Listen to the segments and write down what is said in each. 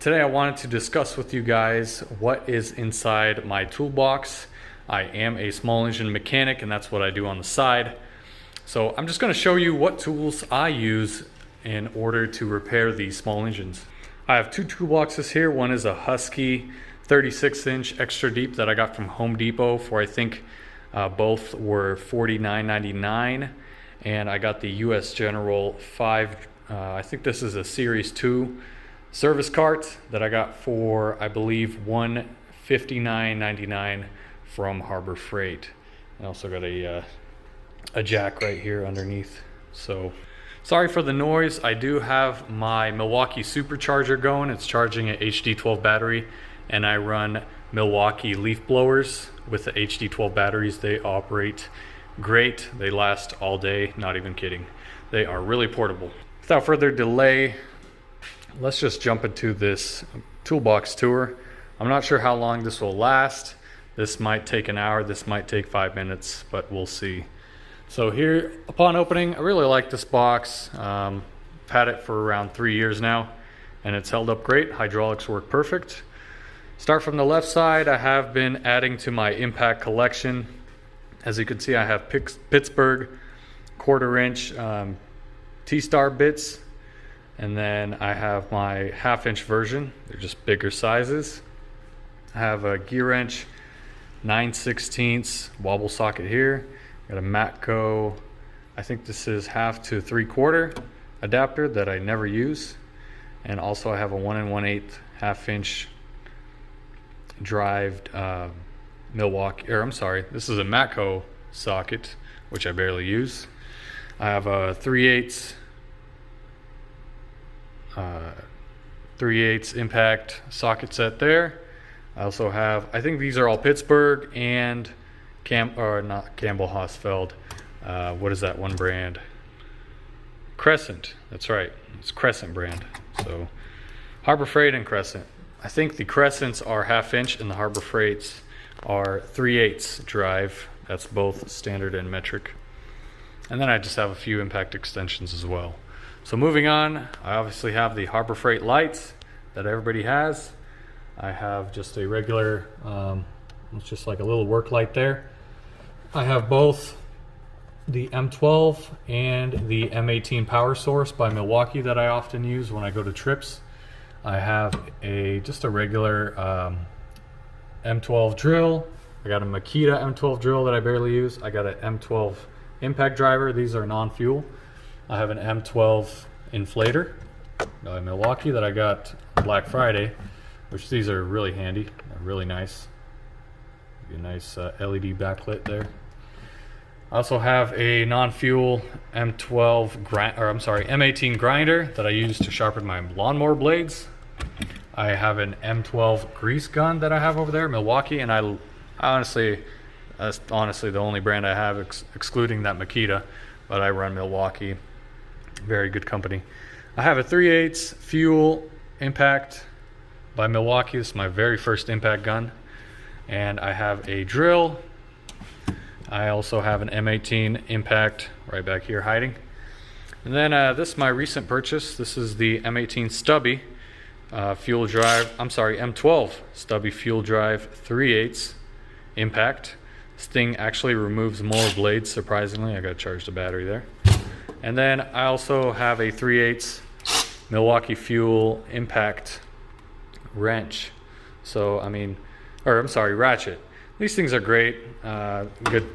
Today I wanted to discuss with you guys what is inside my toolbox. I am a small engine mechanic and that's what I do on the side. So I'm just going to show you what tools I use in order to repair these small engines. I have two toolboxes here. One is a Husky 36-inch extra deep that I got from Home Depot for I think both were $49.99, and I got the US General 5, I think this is a Series 2 service cart that I got for I believe $159.99 from Harbor Freight. I also got a jack right here underneath. So sorry for the noise. I do have my Milwaukee supercharger going. It's charging an HD12 battery, and I run Milwaukee leaf blowers with the HD12 batteries. They operate great. They last all day, not even kidding. They are really portable. Without further delay, let's just jump into this toolbox tour. I'm not sure how long this will last. This might take an hour, this might take 5 minutes, but we'll see. So here, upon opening, I really like this box. I've had it for around 3 years now, and it's held up great. Hydraulics work perfect. Start from the left side. I have been adding to my impact collection. As you can see, I have Pittsburgh 1/4 inch T-star bits. And then I have my 1/2 inch version. They're just bigger sizes. I have a Gearwrench 9/16 wobble socket here. Got a Matco, I think this is 1/2 to 3/4 adapter that I never use. And also I have a 1 1/8 1/2 inch drived Milwaukee, or I'm sorry, this is a Matco socket, which I barely use. I have a 3/8 impact socket set there. I also have, I think these are all Pittsburgh and not Campbell Hausfeld. What is that one brand? Crescent. That's right. It's Crescent brand. So Harbor Freight and Crescent. I think the Crescents are 1/2 inch and the Harbor Freights are 3/8 drive. That's both standard and metric. And then I just have a few impact extensions as well. So moving on, I obviously have the Harbor Freight lights that everybody has. I have just a regular, it's just like a little work light there. I have both the M12 and the M18 power source by Milwaukee that I often use when I go to trips. I have just a regular M12 drill. I got a Makita M12 drill that I barely use. I got an M12 impact driver. These are non-fuel. I have an M12 inflator by Milwaukee that I got Black Friday, which these are really handy. They're really nice. A nice LED backlit there. I also have a non-fuel M18 grinder that I use to sharpen my lawnmower blades. I have an M12 grease gun that I have over there, Milwaukee, and I honestly, that's honestly the only brand I have excluding that Makita, but I run Milwaukee. Very good company. I have a 3/8 fuel impact by Milwaukee. This is my very first impact gun. And I have a drill. I also have an M18 impact right back here hiding. And then this is my recent purchase. This is the M18 Stubby fuel drive, M12 Stubby fuel drive 3/8 impact. This thing actually removes more blades, surprisingly. I got to charge the battery there. And then I also have a 3/8 Milwaukee fuel impact wrench. So ratchet. These things are great. Good,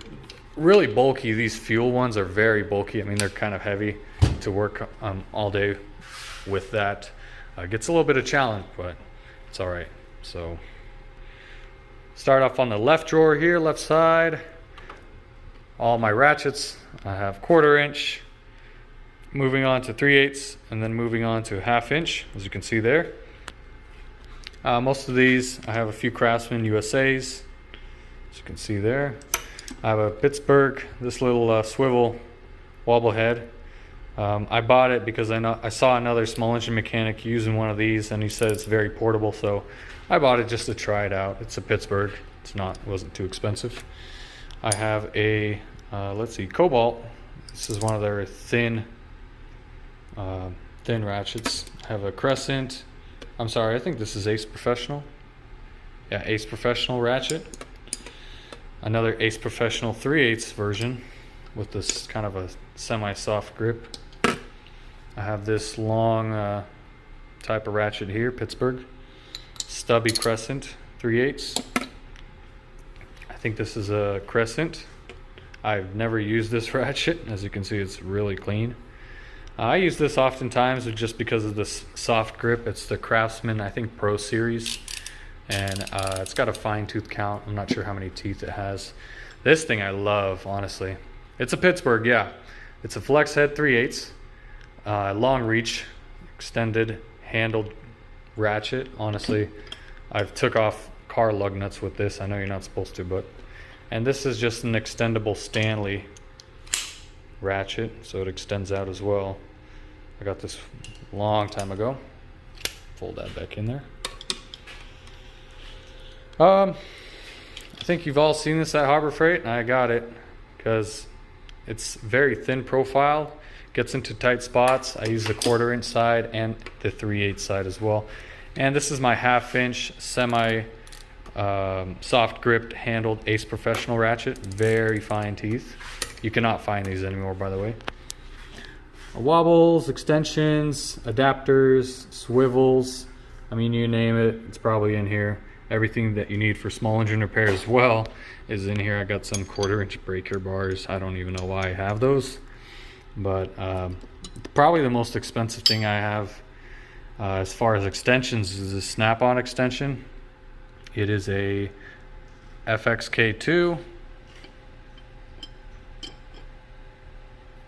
really bulky. These fuel ones are very bulky. I mean, they're kind of heavy to work all day with that. Gets a little bit of challenge, but it's all right. So start off on the left drawer here, left side. All my ratchets. I have 1/4 inch. Moving on to 3/8 and then moving on to 1/2 inch, as you can see there. Most of these, I have a few Craftsman USAs, as you can see there. I have a Pittsburgh, this little swivel wobble head. I bought it because I saw another small engine mechanic using one of these and he said it's very portable, so I bought it just to try it out. It's a Pittsburgh, it wasn't too expensive. I have a, Cobalt. This is one of their thin ratchets. I have a Crescent, I'm sorry, I think this is Ace Professional. Yeah, Ace Professional Ratchet. Another Ace Professional 3/8 version with this kind of a semi-soft grip. I have this long type of ratchet here, Pittsburgh. Stubby Crescent 3/8. I think this is a Crescent. I've never used this ratchet. As you can see, it's really clean. I use this oftentimes just because of this soft grip. It's the Craftsman, I think, Pro Series. And it's got a fine tooth count. I'm not sure how many teeth it has. This thing I love, honestly. It's a Pittsburgh, yeah. It's a flex head 3/8. Long reach, extended, handled ratchet. Honestly, I've took off car lug nuts with this. I know you're not supposed to, but... And this is just an extendable Stanley ratchet, so it extends out as well. I got this a long time ago. Fold that back in there. I think you've all seen this at Harbor Freight, and I got it because it's very thin profile, gets into tight spots. I use the 1/4" side and the 3/8 side as well. And this is my 1/2 inch semi soft gripped handled Ace Professional ratchet. Very fine teeth. You cannot find these anymore, by the way. Wobbles, extensions, adapters, swivels. I mean, you name it, it's probably in here. Everything that you need for small engine repair as well is in here. I got some 1/4" breaker bars. I don't even know why I have those, but probably the most expensive thing I have as far as extensions is a snap-on extension. It is a FXK2,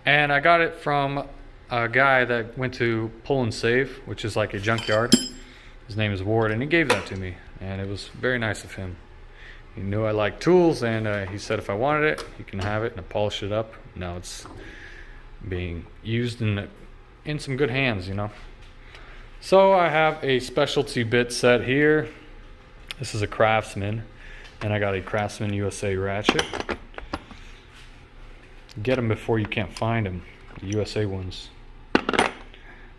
and I got it from a guy that went to Pull and Save, which is like a junkyard. His name is Ward, and he gave that to me, and it was very nice of him. He knew I liked tools, and he said if I wanted it, he can have it, and I polished it up. Now it's being used in some good hands, you know. So I have a specialty bit set here. This is a Craftsman, and I got a Craftsman USA Ratchet. Get them before you can't find them, the USA ones.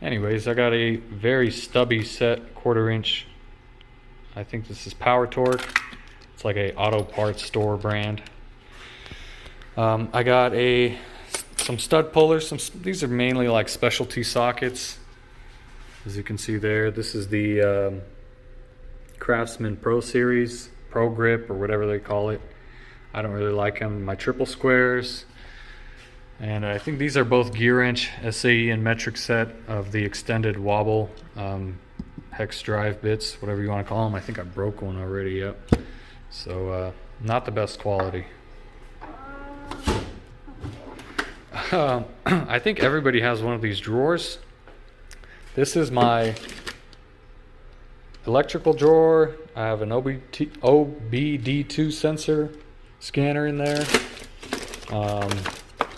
Anyways, I got a very stubby set, 1/4". I think this is Power Torque. It's like a auto parts store brand. I got some stud pullers. These are mainly like specialty sockets. As you can see there, this is the Craftsman Pro Series, Pro Grip, or whatever they call it. I don't really like them. My triple squares. And I think these are both Gearwrench SAE and metric set of the extended Wobble hex drive bits, whatever you want to call them. I think I broke one already, yep. So not the best quality. I think everybody has one of these drawers. This is my electrical drawer. I have an OBD2 sensor scanner in there.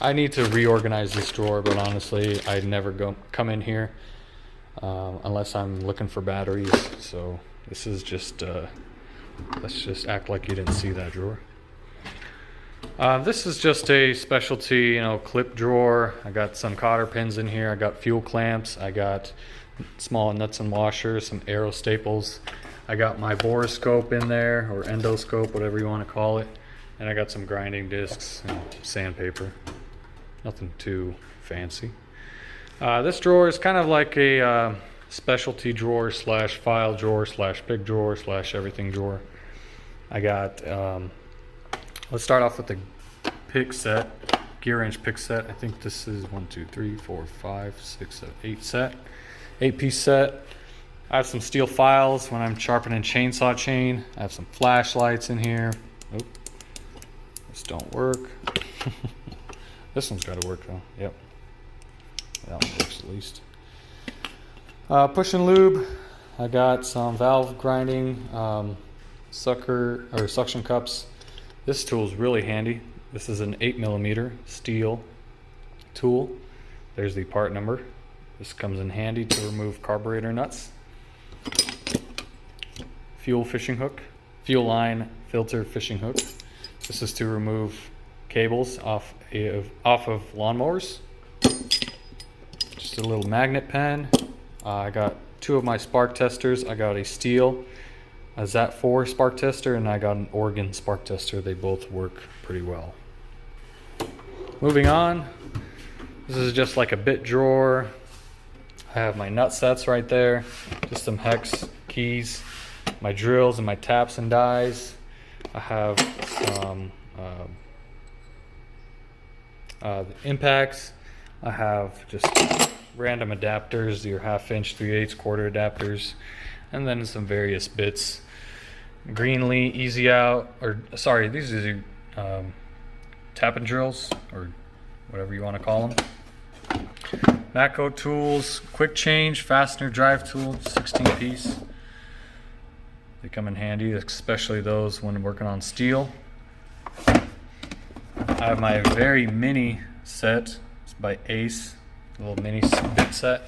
I need to reorganize this drawer, but honestly, I never come in here unless I'm looking for batteries. So this is just, let's just act like you didn't see that drawer. This is just a specialty, you know, clip drawer. I got some cotter pins in here. I got fuel clamps. I got small nuts and washers, some arrow staples. I got my borescope in there, or endoscope, whatever you want to call it. And I got some grinding discs and sandpaper. Nothing too fancy. This drawer is kind of like a specialty drawer slash file drawer slash big drawer slash everything drawer. I got, let's start off with the pick set, Gearwrench pick set. I think this is 1, 2, 3, 4, 5, 6, 7, 8 set. 8-piece set. I have some steel files when I'm sharpening chainsaw chain. I have some flashlights in here. Oop. This don't work. This one's got to work though. Yep. That one works at least. Push and lube. I got some valve grinding, suction cups. This tool is really handy. This is an 8mm steel tool. There's the part number. This comes in handy to remove carburetor nuts. Fuel fishing hook. Fuel line filter fishing hook. This is to remove cables off of lawnmowers. Just a little magnet pen. I got two of my spark testers. I got a steel, a ZAT4 spark tester, and I got an Oregon spark tester. They both work pretty well. Moving on, this is just like a bit drawer. I have my nut sets right there, just some hex keys, my drills and my taps and dies. I have some impacts. I have just random adapters, your 1/2 inch, 3/8 quarter adapters, and then some various bits. Greenlee, easy out, or sorry, these are tap and drills, or whatever you want to call them. Matco tools, quick change, fastener drive tool, 16 piece. They come in handy, especially those when working on steel. I have my very mini set, it's by Ace, a little mini bit set.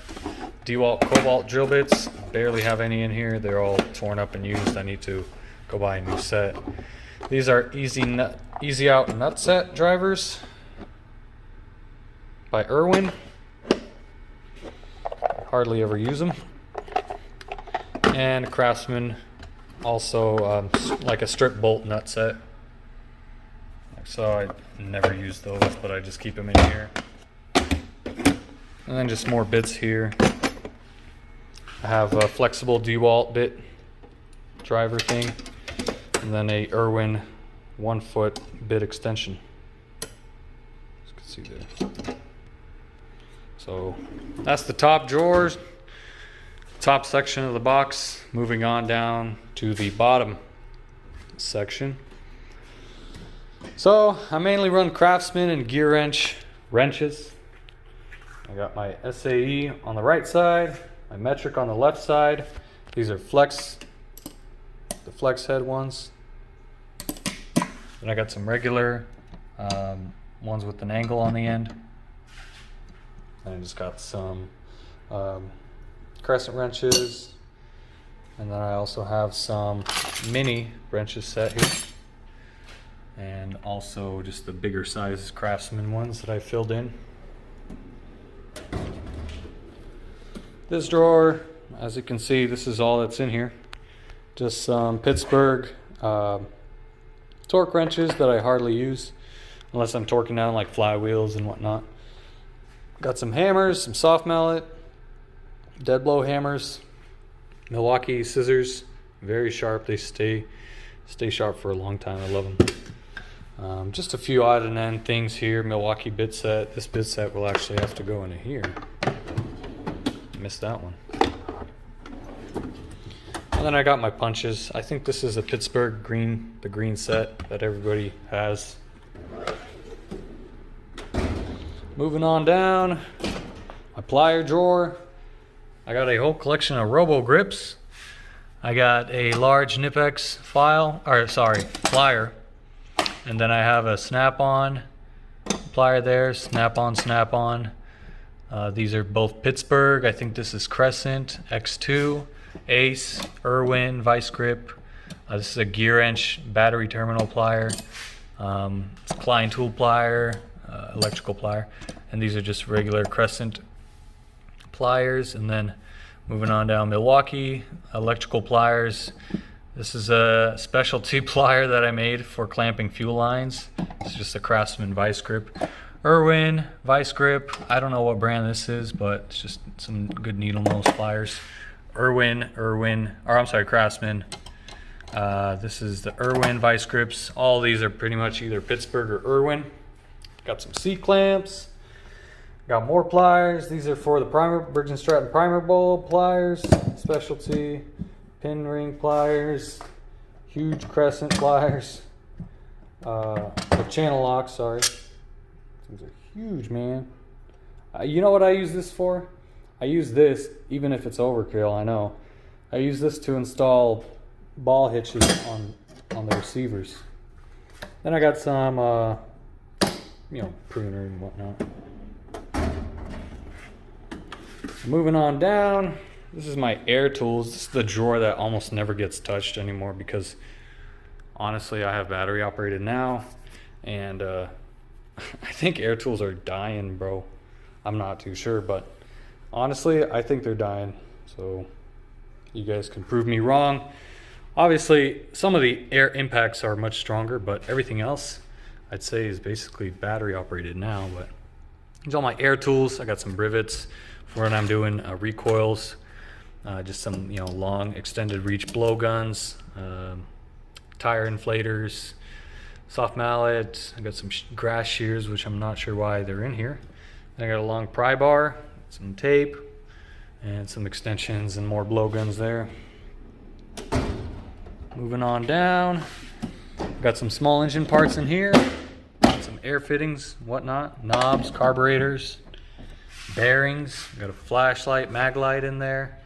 Dewalt Cobalt drill bits, barely have any in here. They're all torn up and used. I need to go buy a new set. These are easy out nut set drivers by Irwin. Hardly ever use them. And Craftsman, also like a strip bolt nut set. So I never use those, but I just keep them in here. And then just more bits here. I have a flexible Dewalt bit driver thing, and then a Irwin 1 foot bit extension. As you can see there. So that's the top drawers, top section of the box. Moving on down to the bottom section. So I mainly run Craftsman and Gearwrench wrenches. I got my SAE on the right side, my metric on the left side. These are the flex head ones. Then I got some regular ones with an angle on the end. And I just got some crescent wrenches. And then I also have some mini wrenches set here. And also just the bigger size Craftsman ones that I filled in. This drawer, as you can see, this is all that's in here. Just some Pittsburgh torque wrenches that I hardly use unless I'm torquing down like flywheels and whatnot. Got some hammers, some soft mallet, dead blow hammers, Milwaukee scissors, very sharp. They stay sharp for a long time. I love them. Just a few odd and end things here. Milwaukee Bit Set. This bit set will actually have to go into here. Missed that one. And then I got my punches. I think this is a Pittsburgh green, the green set that everybody has. Moving on down, my plier drawer. I got a whole collection of Robo grips. I got a large Nipex plier. And then I have a snap-on plier there, snap-on. These are both Pittsburgh. I think this is Crescent, X2, Ace, Irwin, Vice Grip. This is a Gearwrench battery terminal plier. It's Klein tool plier, electrical plier. And these are just regular Crescent pliers. And then moving on down, Milwaukee, electrical pliers. This is a specialty plier that I made for clamping fuel lines. It's just a Craftsman Vice Grip. Irwin, Vice Grip. I don't know what brand this is, but it's just some good needle nose pliers. Craftsman. This is the Irwin Vice Grips. All these are pretty much either Pittsburgh or Irwin. Got some C-clamps. Got more pliers. These are for the Briggs & Stratton primer bowl pliers. Specialty. Pin ring pliers. Huge Crescent pliers. Channel locks, sorry. These are huge, man. You know what I use this for? I use this, even if it's overkill, I know. I use this to install ball hitches on the receivers. Then I got some, pruner and whatnot. Moving on down, this is my air tools. This is the drawer that almost never gets touched anymore because honestly, I have battery operated now, and I think air tools are dying, bro. I'm not too sure, but honestly, I think they're dying. So You guys can prove me wrong. Obviously, some of the air impacts are much stronger, but everything else I'd say is basically battery operated now. But these are all my air tools. I got some rivets for when I'm doing recoils, just some long extended reach blowguns, tire inflators, soft mallet. I got some grass shears, which I'm not sure why they're in here. And I got a long pry bar, some tape, and some extensions and more blowguns there. Moving on down, got some small engine parts in here, some air fittings, whatnot, knobs, carburetors, bearings. Got a flashlight, mag light in there.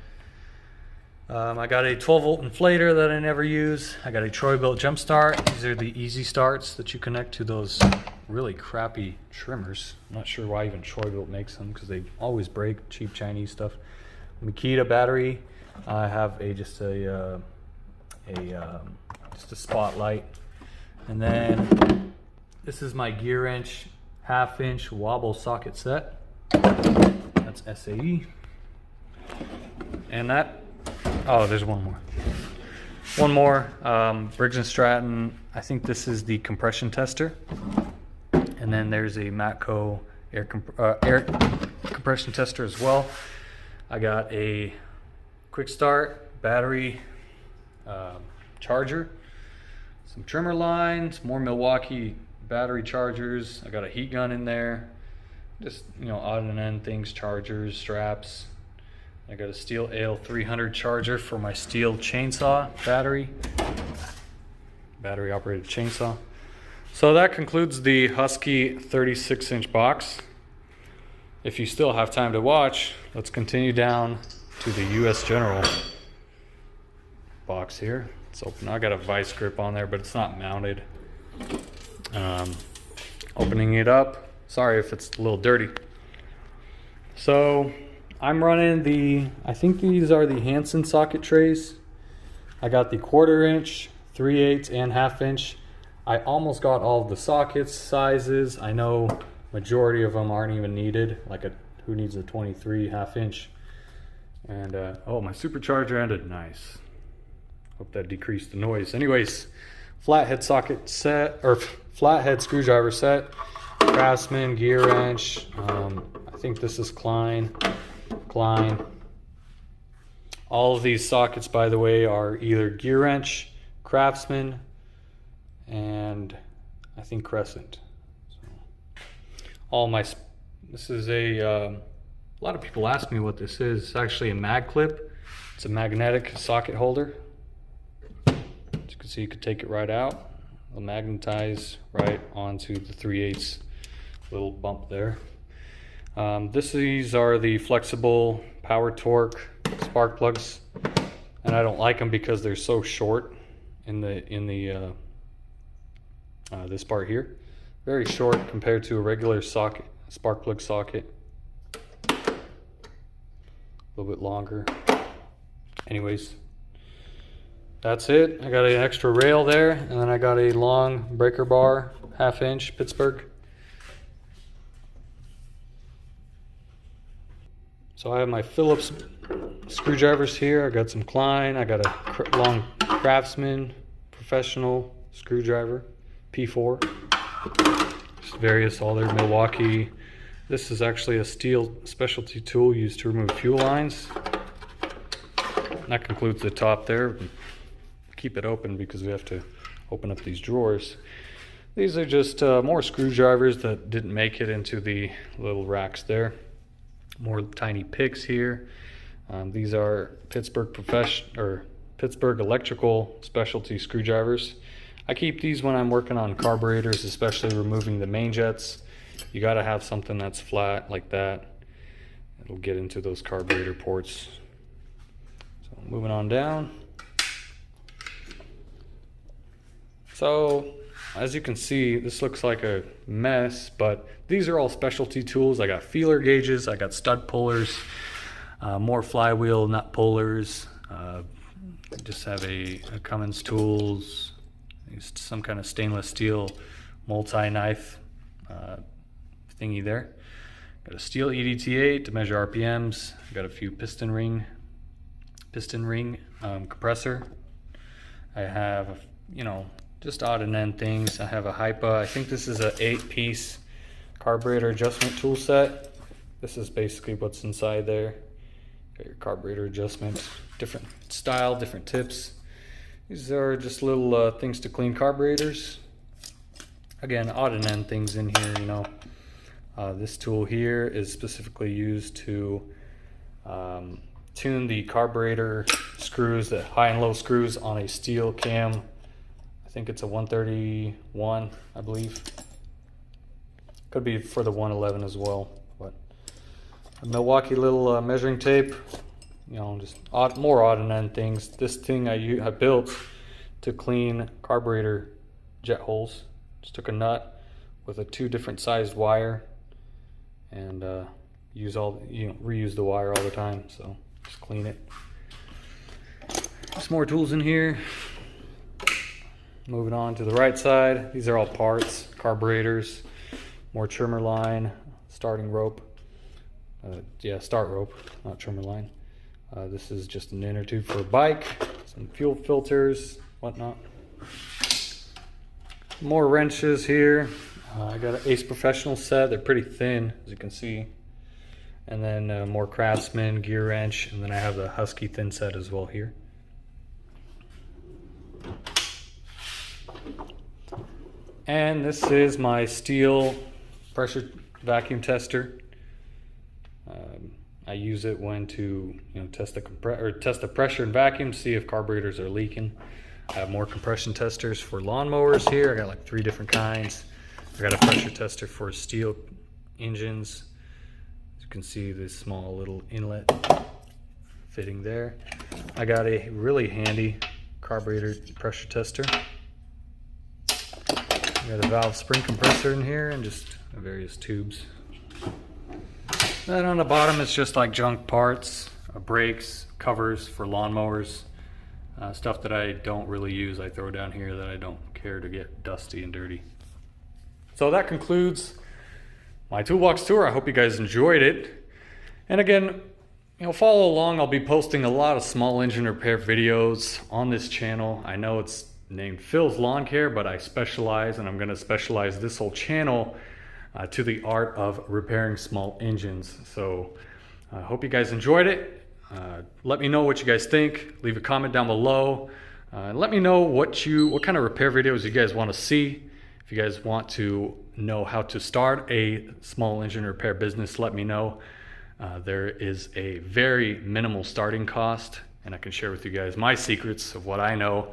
I got a 12-volt inflator that I never use. I got a Troy-Bilt jump start. These are the easy starts that you connect to those really crappy trimmers. I'm not sure why even Troy-Bilt makes them, because they always break. Cheap Chinese stuff. Makita battery. I have just a spotlight, and then this is my Gearwrench 1/2-inch wobble socket set. That's SAE, and that. Oh, there's one more. Briggs & Stratton. I think this is the compression tester. And then there's a Matco air compression tester as well. I got a quick start, battery, charger, some trimmer lines, more Milwaukee battery chargers. I got a heat gun in there. Just, odd and end things, chargers, straps. I got a steel AL300 charger for my steel chainsaw battery operated chainsaw. So that concludes the Husky 36-inch box. If you still have time to watch, let's continue down to the US General box here. It's open. I got a vice grip on there, but it's not mounted. Opening it up. Sorry if it's a little dirty. So I'm running I think these are the Hanson socket trays. I got the 1/4 inch, 3/8 and 1/2 inch. I almost got all of the sockets sizes. I know majority of them aren't even needed. Who needs a 23 1/2 inch? And oh, my supercharger ended. Nice. Hope that decreased the noise. Anyways, flathead socket set, or flathead screwdriver set. Craftsman, Gearwrench. I think this is Klein. All of these sockets, by the way, are either Gearwrench, Craftsman, and I think Crescent. So, this is a lot of people ask me what this is. It's actually a mag clip. It's a magnetic socket holder. As you can see, you could take it right out. It'll magnetize right onto the 3/8 little bump there. These are the flexible power torque spark plugs, and I don't like them because they're so short in the this part here. Very short compared to a regular socket, spark plug socket. A little bit longer. Anyways, that's it. I got an extra rail there, and then I got a long breaker bar, 1/2 inch Pittsburgh. So I have my Phillips screwdrivers here. I got some Klein. I got a long Craftsman Professional screwdriver, P4. Just various, all their Milwaukee. This is actually a steel specialty tool used to remove fuel lines. And that concludes the top there. Keep it open because we have to open up these drawers. These are just more screwdrivers that didn't make it into the little racks there. More tiny picks here. These are Pittsburgh Pittsburgh electrical specialty screwdrivers. I keep these when I'm working on carburetors, especially removing the main jets. You got to have something that's flat like that. It'll get into those carburetor ports. So moving on down. So as you can see, this looks like a mess, but these are all specialty tools. I got feeler gauges, I got stud pullers, more flywheel nut pullers. Just have a Cummins tools, some kind of stainless steel multi-knife thingy there. Got a steel EDT8 to measure RPMs. Got a few piston ring piston ring compressor. I have, you know, just odd and end things. I have a Hypa. I think this is a 8-piece carburetor adjustment tool set. This is basically what's inside there. Got your carburetor adjustment, different style, different tips. These are just little things to clean carburetors. Again, odd and end things in here, you know. This tool here is specifically used to tune the carburetor screws, the high and low screws on a steel cam. I think it's a 131, I believe. Could be for the 111 as well. But a Milwaukee little measuring tape, you know, just more odd and end things. This thing I built to clean carburetor jet holes. Just took a nut with a 2 different sized wire and reuse the wire all the time. So just clean it. Some more tools in here. Moving on to the right side. These are all parts, carburetors, more trimmer line, starting rope. Start rope, not trimmer line. This is just an inner tube for a bike, some fuel filters, whatnot. More wrenches here. I got an Ace Professional set. They're pretty thin, as you can see. And then more Craftsman, Gearwrench, and then I have the Husky thin set as well here. And this is my steel pressure vacuum tester. I use it when to test the pressure and vacuum, see if carburetors are leaking. I have more compression testers for lawnmowers here. I got like 3 different kinds. I got a pressure tester for steel engines. As you can see, this small little inlet fitting there. I got a really handy carburetor pressure tester. I got a valve spring compressor in here and just various tubes. Then on the bottom it's just like junk parts, brakes, covers for lawnmowers, stuff that I don't really use. I throw down here that I don't care to get dusty and dirty. So that concludes my toolbox tour. I hope you guys enjoyed it. And again, follow along. I'll be posting a lot of small engine repair videos on this channel. I know it's named Phil's Lawn Care, but I specialize, and I'm going to specialize this whole channel to the art of repairing small engines. So I hope you guys enjoyed it. Let me know what you guys think. Leave a comment down below. Let me know what kind of repair videos you guys want to see. If you guys want to know how to start a small engine repair business, let me know. There is a very minimal starting cost, and I can share with you guys my secrets of what I know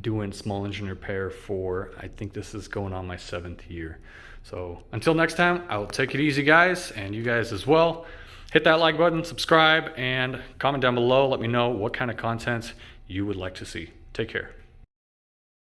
doing small engine repair for, I think this is going on my 7th year. So until next time, I will take it easy, guys, and you guys as well. Hit that like button, subscribe, and comment down below. Let me know what kind of content you would like to see. Take care.